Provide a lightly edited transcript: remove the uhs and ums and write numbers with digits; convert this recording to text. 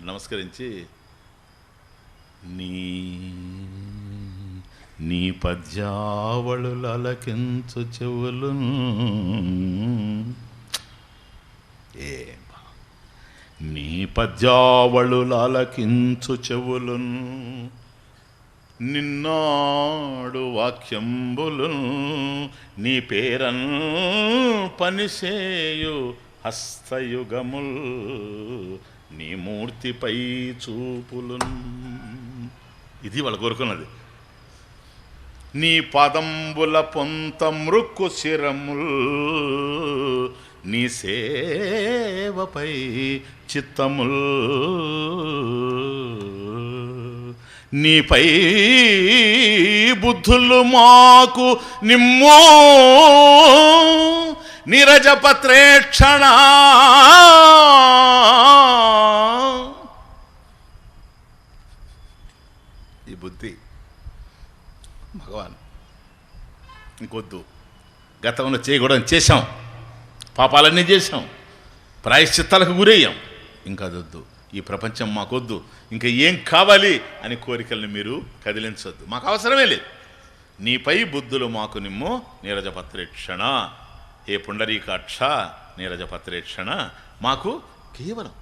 నమస్కరించి నీ నీ పద్యావళులకించు చెవులు నీ పద్యావళులకించు చెవులు నిన్నాడు వాక్యంబులు నీ పేరన్ పనిసేయు హస్తయుగముల్ నీ మూర్తిపై చూపులు. ఇది వాళ్ళు కోరుకున్నది. నీ పదంబుల పొంత మృక్కు శిరముల్ నీ సేవపై చిత్తముల్ నీపై బుద్ధులు మాకు నిమ్మో నీరజపత్రేక్షణ. ఈ బుద్ధి భగవాన్ ఇంకొద్దు. గతంలో చేయకూడదు చేశాం, పాపాలన్నీ చేశాం, ప్రాయశ్చిత్తాలకు గురయ్యాం. ఇంకా అదొద్దు, ఈ ప్రపంచం మాకొద్దు, ఇంకా ఏం కావాలి అని కోరికల్ని మీరు కదిలించొద్దు, మాకు అవసరమే లేదు. నీపై బుద్ధులు మాకు నిమ్ము నీరజపత్రేక్షణ. ఏ పుండరీకాక్ష నీరజపత్రేక్షణ మాకు కేవలం